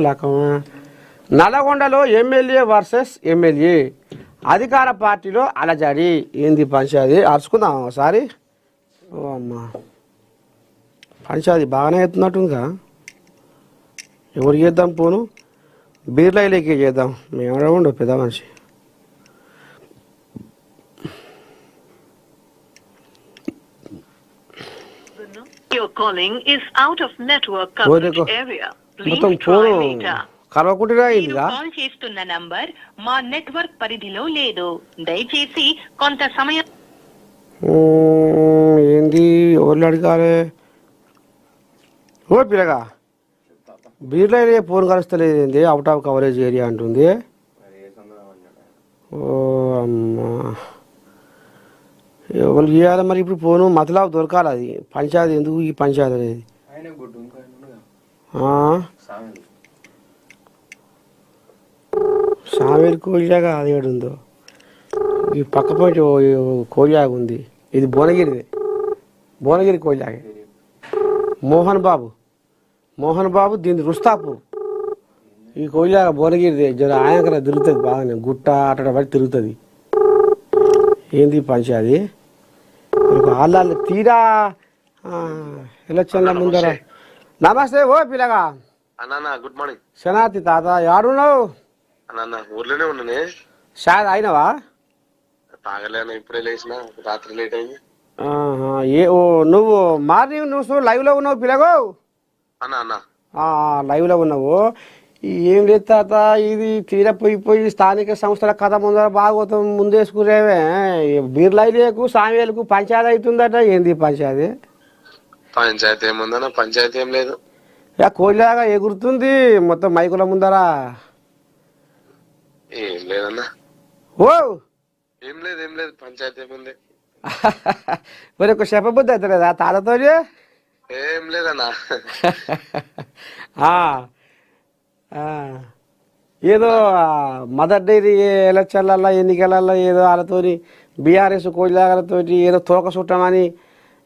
లకమా. నల్లగొండలో MLA versus MLA అధికార పార్టీలో అలజడి. ఏంది పంచాది అరుచుకుందాం ఒకసారి. ఓ అమ్మా పంచాది బాగానే ఎత్తున్నట్టుందిగా. ఎవరు చేద్దాం పోను? బీర్లైలేకే చేద్దాం. మేము ఉండవు పెద్ద మనిషి. మొత్తం ఫోను కలవకుంటున్నా ఇదిగా. కాల్ చేస్తున్న నంబర్ మా నెట్వర్క్ పరిధిలో లేదు, దయచేసి కొంత సమయం. ఏంది ఎవరు అడగాలి? ఓ పిల్లగా బీర్లైలే ఫోన్ కలుస్తలేదు ఏంది? అవుట్ ఆఫ్ కవరేజ్ ఏరియా అంటుంది. ఓ అమ్మా ఎవరు చేయాలి మరి ఇప్పుడు ఫోను? మతలాబ్ దొరకాలి. అది పంచాయతీ ఎందుకు ఈ పంచాయతీ అనేది? సామేలు కోయిలాగా అది ఏడు ఉందో. ఈ పక్క పాయింట్ కోయిలాగా ఉంది. ఇది భువనగిరి, భువనగిరి కోయిలాగే. మోహన్ బాబు దీని రుస్తాపూర్. ఈ కోయిలాగా భువనగిరిది. జర ఆయనకన్నా తిరుగుతుంది బాగానే, గుట్ట అట్ట పడి తిరుగుతుంది. ఏంది పంచాది? వాళ్ళు తీరా ఎలక్షన్ల ముందర. నమస్తే ఓ పిల్లగా. Good morning. శనార్థి తాత యాడున్నావు? ఊర్లోనే ఉన్నానే. షాద్ అయినవా? తాగలేను, ఇప్పుడే లేచిన, రాత్రి లేట్ అయింది. నువ్వు మార్నింగ్ న్యూస్ లైవ్ లో ఉన్నావు పిల్లగో. లైవ్ లో ఉన్నావు. ఏం లేదు తాత, ఇది తీర పోయి స్థానిక సంస్థల కథ ముందర బాగోతాం ముందేసుకునేవే. బీర్లైలేకు సామేలకు పంచాయతీ అవుతుందట. ఏంది పంచాయతీ? పంచాయతీ ఏముందన్నా? పంచాయతీ ఏం లేదు. కోయిలాగా ఎగురుతుంది మొత్తం మైకుల ముందర. ఏం లేదన్నా. ఓ ఏం లేదు పంచాయతీ ఏముంది? మరి ఒక చెప్పబుద్ధి అవుతలేదా తాతతో? ఏం లేదన్నా. ఏదో మదర్ డైరీ ఎలక్షన్లలో ఎన్నికలలో ఏదో వాళ్ళతో బీఆర్ఎస్ కోయిలాగలతో ఏదో తోక చుట్టమని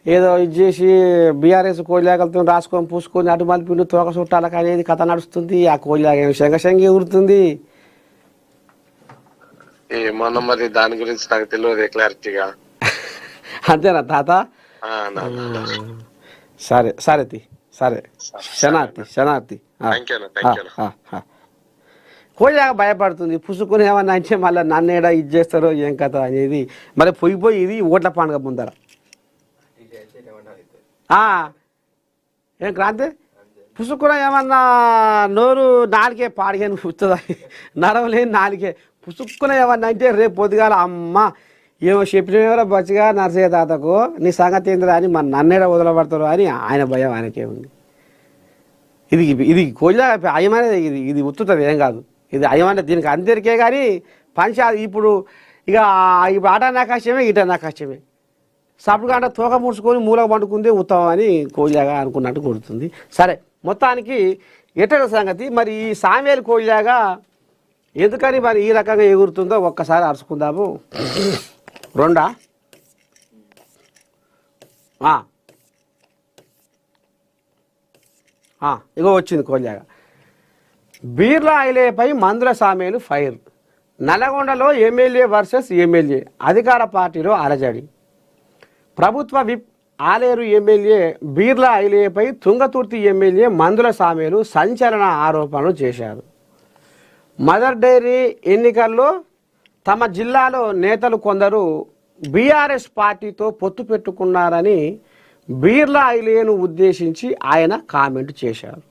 ఏదో ఇది చేసి బీఆర్ఎస్ కోయిలాగలతో రాసుకొని పూసుకొని అటు మలిపిండు తోక చుట్టాలకు అనేది కథ నడుస్తుంది. ఆ కోయిలాగ శంగశంగి ఊరుతుంది. ఏమన్నా మరి దాని గురించి నాకు తెలియదు క్లారిటీగా. అంతేనా తాత? సరే సరే సరే శనార్థి. కోయిలాగా భయపడుతుంది. పుసుకుని ఏమన్నా అంటే మళ్ళీ నన్నేడా ఇది చేస్తారో ఏం కథ అనేది. మరి పోయి ఇది ఓట్ల పండుగ ముందర. ఏం క్రాంతి? పుసుకున ఏమన్నా నోరు నాలుగే పాడిగాని కూర్చుందా? నడవలేని నాలుగే పుసుక్కున ఏమన్నా అంటే రేపు పొద్దుగాల అమ్మ ఏమో చెప్పినవరా బచ్చిగా నర్సయ్య తాతకు నీ సంగతి ఏందిరా అని మన నన్నేడ వదలబడతారు అని ఆయన భయం ఆయనకే ఉంది. ఇది కోయిలా అయమనేది. ఇది ఉత్తుతుంది, ఏం కాదు. ఇది అయమంటే దీనికి అందరికే కానీ పంచాయతీ ఇప్పుడు ఇప్పుడు ఆట నాకాశమే ఇట నాకాశమే. సప్పుడుగా తోక ముడుచుకొని మూలకు పండుకుందే ఉత్తమం అని కోయిలాగా అనుకున్నట్టు కొడుతుంది. సరే మొత్తానికి ఎట్టడ సంగతి మరి ఈ సామేలు కోయిలాగా ఎందుకని మరి ఈ రకంగా ఎగురుతుందో ఒక్కసారి అరుచుకుందాము. రెండా ఇగో వచ్చింది కోయిలాగా. బీర్లైలేపై మందుల సామేలు ఫైర్. నల్లగొండలో ఎమ్మెల్యే వర్సెస్ ఎమ్మెల్యే అధికార పార్టీలో అలజడి. ప్రభుత్వ విప్ ఆలేరు ఎమ్మెల్యే బీర్లైలేపై తుంగతుర్తి ఎమ్మెల్యే మందుల సామేలు సంచలన ఆరోపణలు చేశారు. మదర్ డైరీ ఎన్నికల్లో తమ జిల్లాలో నేతలు కొందరు బీఆర్ఎస్ పార్టీతో పొత్తు పెట్టుకున్నారని బీర్లైలేను ఉద్దేశించి ఆయన కామెంట్ చేశారు.